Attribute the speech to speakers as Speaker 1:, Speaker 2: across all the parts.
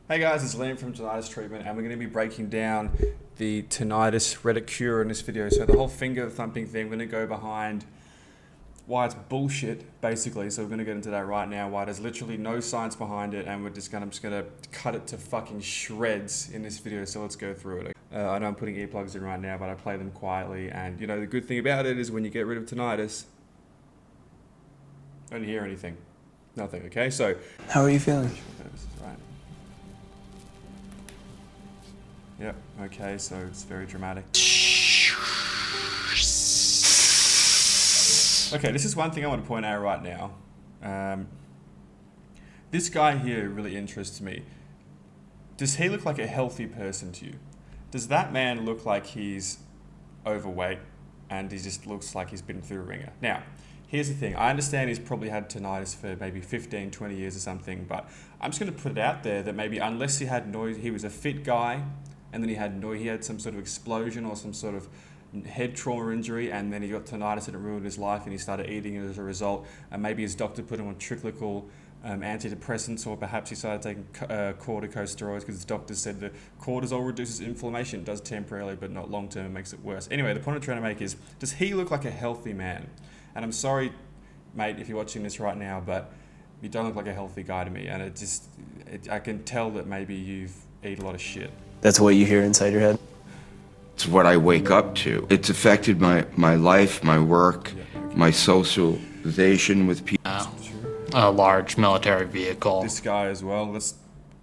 Speaker 1: Hey guys, it's Liam from Tinnitus Treatment, and we're going to be breaking down the tinnitus Reddit cure in this video. So the whole finger thumping thing, we're going to go behind why it's bullshit, basically. So we're going to get into that right now, why there's literally no science behind it, and I'm just going to cut it to fucking shreds in this video. So let's go through it. I know I'm putting earplugs in right now, but I play them quietly, and you know, the good thing about it is when you get rid of tinnitus, you don't hear anything. Nothing, okay? So
Speaker 2: How are you feeling?
Speaker 1: right. Yep, okay, so it's very dramatic. Okay, this is one thing I want to point out right now. This guy here really interests me. Does he look like a healthy person to you? Does that man look like he's overweight and he just looks like he's been through a ringer? Now, here's the thing. I understand he's probably had tinnitus for maybe 15, 20 years or something, but I'm just going to put it out there that maybe unless he had noise, he was a fit guy, and then he had some sort of explosion or some sort of head trauma injury, and then he got tinnitus and it ruined his life and he started eating it as a result, and maybe his doctor put him on cyclical antidepressants, or perhaps he started taking corticosteroids because his doctor said that cortisol reduces inflammation. It does temporarily, but not long term. It makes it worse. Anyway, the point I'm trying to make is, does he look like a healthy man? And I'm sorry, mate, if you're watching this right now, but you don't look like a healthy guy to me, and I can tell that maybe you've eaten a lot of shit.
Speaker 2: That's what you hear inside your head?
Speaker 3: It's what I wake up to. It's affected my life, my work, my socialization with people.
Speaker 4: A large military vehicle.
Speaker 1: This guy as well. Let's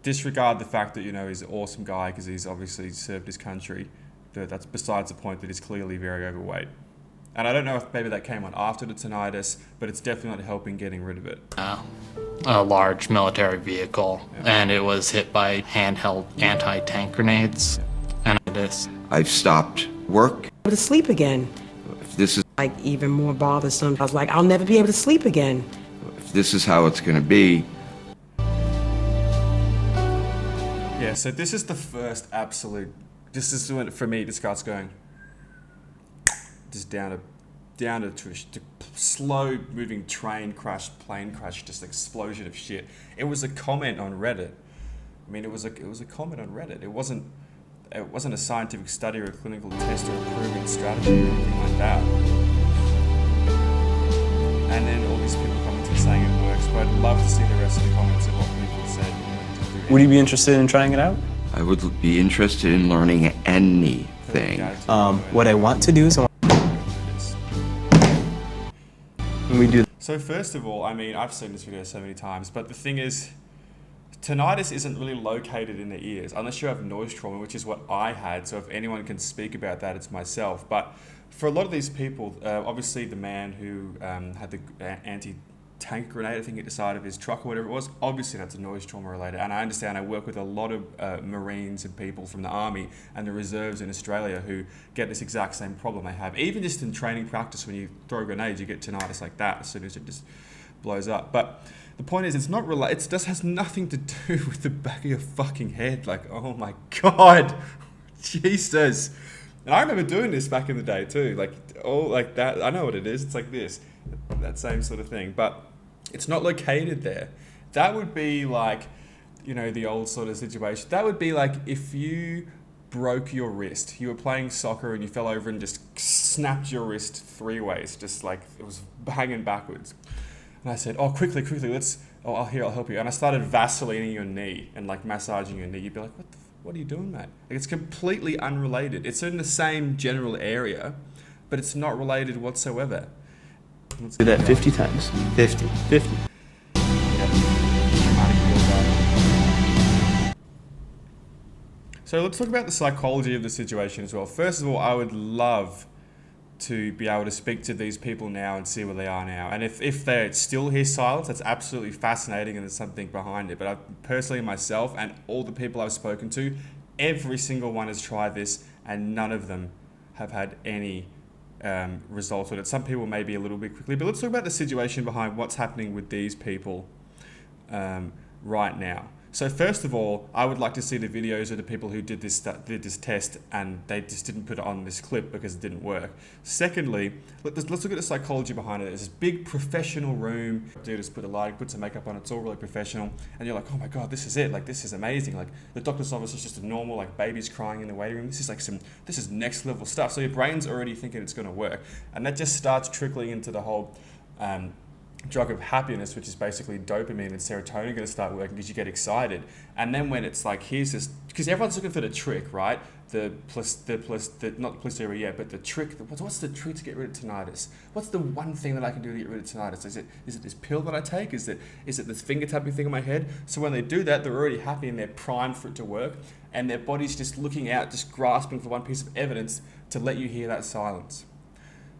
Speaker 1: disregard the fact that, you know, he's an awesome guy because he's obviously served his country. But that's besides the point that he's clearly very overweight. And I don't know if maybe that came on after the tinnitus, but it's definitely not helping getting rid of it.
Speaker 4: A large military vehicle, and it was hit by handheld anti-tank grenades. And this.
Speaker 3: I've stopped work.
Speaker 5: Able to sleep again.
Speaker 3: If this is
Speaker 5: Like even more bothersome. I was like, I'll never be able to sleep again.
Speaker 3: if this is how it's going to be.
Speaker 1: Yeah, so this is the first absolute. This is when, for me, this guy's going just down to slow moving train crash, plane crash, just explosion of shit. It was a comment on Reddit. I mean, it was a comment on Reddit. It wasn't a scientific study or a clinical test or a proven strategy or anything like that. And then all these people commenting saying it works, but I'd love to see the rest of the comments of what people said.
Speaker 2: Would you be interested in trying it out?
Speaker 3: I would be interested in learning anything.
Speaker 2: What I want to do is when we do.
Speaker 1: So first of all, I mean, I've seen this video so many times, but the thing is, tinnitus isn't really located in the ears unless you have noise trauma, which is what I had. So if anyone can speak about that, it's myself. But for a lot of these people, obviously the man who had the anti-tank grenade, I think, at the side of his truck or whatever it was, obviously that's a noise trauma related. And I understand, I work with a lot of Marines and people from the Army and the reserves in Australia who get this exact same problem they have. Even just in training practice, when you throw grenades, you get tinnitus like that as soon as it just blows up. But the point is, it's not related. It just has nothing to do with the back of your fucking head. Like, oh my God, Jesus. And I remember doing this back in the day too. Like, all like that. I know what it is. It's like this, that same sort of thing. But it's not located there. That would be like, you know, the old sort of situation. That would be like if you broke your wrist. You were playing soccer and you fell over and just snapped your wrist 3 ways. Just like it was hanging backwards. And I said, oh, quickly, I'll help you. And I started Vaselining your knee and like massaging your knee. You'd be like, what are you doing, mate? Like, it's completely unrelated. It's in the same general area, but it's not related whatsoever. Let's
Speaker 2: Do that 50 times. 50.
Speaker 1: So let's talk about the psychology of the situation as well. First of all, I would love to be able to speak to these people now and see where they are now. And if they still hear silence, that's absolutely fascinating and there's something behind it. But I personally, myself and all the people I've spoken to, every single one has tried this and none of them have had any results with it. Some people maybe a little bit quickly, but let's talk about the situation behind what's happening with these people right now. So first of all, I would like to see the videos of the people who did this test and they just didn't put it on this clip because it didn't work. Secondly, let's look at the psychology behind it. There's this big professional room. Dude just put a light, put some makeup on. It's all really professional, and you're like, oh my god, this is it. Like, this is amazing. Like, the doctor's office is just a normal, like, babies crying in the waiting room. This is next level stuff. So your brain's already thinking it's going to work, and that just starts trickling into the whole drug of happiness, which is basically dopamine and serotonin, going to start working because you get excited. And then when it's like, here's this, because everyone's looking for the trick, right? Not placebo yet, but the trick. What's the trick to get rid of tinnitus? What's the one thing that I can do to get rid of tinnitus? Is it this pill that I take? Is it this finger tapping thing on my head? So when they do that, they're already happy and they're primed for it to work, and their body's just looking out, just grasping for one piece of evidence to let you hear that silence.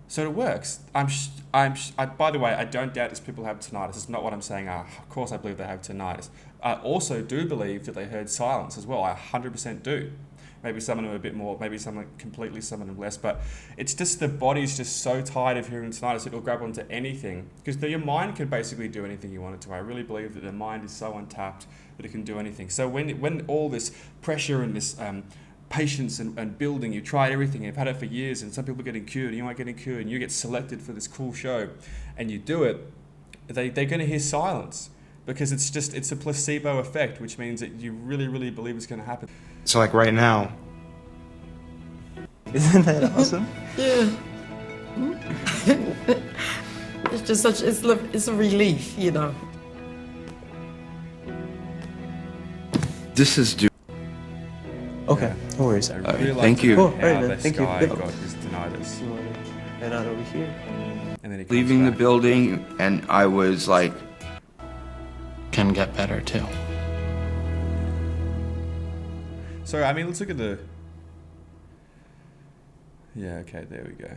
Speaker 1: So it works. By the way, I don't doubt these people have tinnitus. It's not what I'm saying. Of course I believe they have tinnitus. I also do believe that they heard silence as well. I 100% do. Maybe some of them a bit more, maybe some of them completely, some of them less. But it's just the body's just so tired of hearing tinnitus, it'll grab onto anything. Because your mind can basically do anything you want it to. I really believe that the mind is so untapped that it can do anything. So when all this pressure and this patience and building, you tried everything, you've had it for years, and some people are getting cured, and you aren't getting cured, and you get selected for this cool show, and you do it, they're going to hear silence, because it's a placebo effect, which means that you really, really believe it's going to happen.
Speaker 2: So like right now. Isn't that awesome?
Speaker 5: Yeah. It's just it's a relief, you know.
Speaker 3: This is due.
Speaker 2: Okay, no worries.
Speaker 1: I
Speaker 3: right,
Speaker 1: really like
Speaker 3: thank
Speaker 1: to
Speaker 3: you.
Speaker 1: know
Speaker 2: Cool, alright,
Speaker 1: how
Speaker 2: man,
Speaker 1: this
Speaker 2: thank you.
Speaker 1: guy
Speaker 2: Yep.
Speaker 1: got his tinnitus.
Speaker 2: You want to head out over here?
Speaker 1: And then he comes
Speaker 3: Leaving the
Speaker 1: back.
Speaker 3: building, and I was like,
Speaker 4: Can get better too.
Speaker 1: So, I mean, let's look at the... Yeah, okay, there we go.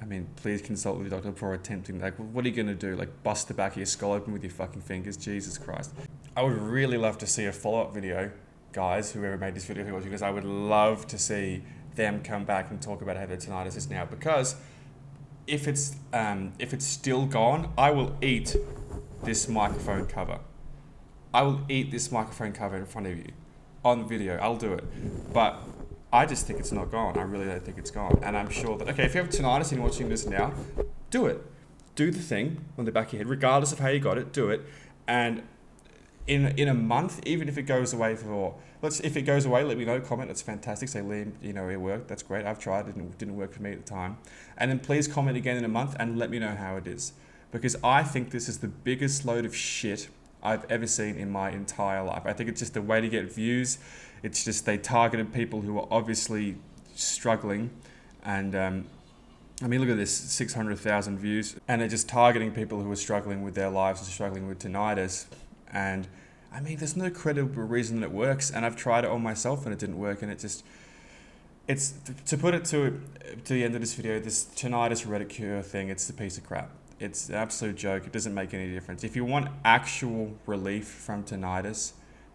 Speaker 1: I mean, please consult with your doctor before attempting, like, what are you going to do? Like, bust the back of your skull open with your fucking fingers? Jesus Christ. I would really love to see a follow-up video, guys, whoever made this video, because I would love to see them come back and talk about how their tinnitus is now, because if it's still gone, I will eat this microphone cover. I will eat this microphone cover in front of you. On video, I'll do it. But I just think it's not gone. I really don't think it's gone. And I'm sure that, okay, if you have tinnitus and you're watching this now, do it. Do the thing on the back of your head, regardless of how you got it, do it. And in a month, even if it goes away if it goes away, let me know, comment, that's fantastic. Say, Liam, it worked, that's great. I've tried, it didn't work for me at the time. And then please comment again in a month and let me know how it is. Because I think this is the biggest load of shit I've ever seen in my entire life. I think it's just a way to get views. It's just they targeted people who are obviously struggling. And I mean, look at this, 600,000 views. And they're just targeting people who are struggling with their lives and struggling with tinnitus. And I mean, there's no credible reason that it works. And I've tried it on myself and it didn't work. And it's to put it to the end of this video, this tinnitus Reddit cure thing, it's a piece of crap. It's an absolute joke. It doesn't make any difference. If you want actual relief from tinnitus,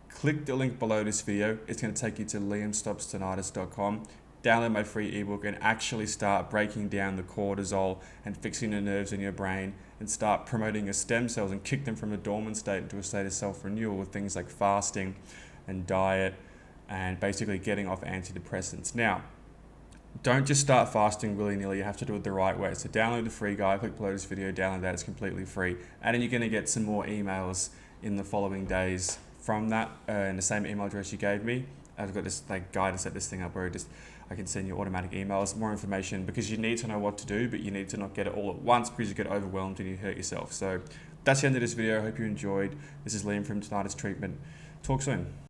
Speaker 1: click the link below this video. It's going to take you to liamstopstinnitus.com. Download my free ebook and actually start breaking down the cortisol and fixing the nerves in your brain, and start promoting your stem cells and kick them from a dormant state into a state of self-renewal with things like fasting and diet and basically getting off antidepressants. Now, don't just start fasting willy-nilly. You have to do it the right way. So download the free guide, click below this video, download that. It's completely free. And then you're going to get some more emails in the following days from that in the same email address you gave me. I've got this guide to set this thing up where I can send you automatic emails, more information, because you need to know what to do, but you need to not get it all at once because you get overwhelmed and you hurt yourself. So that's the end of this video. I hope you enjoyed. This is Liam from Tinnitus Treatment. Talk soon.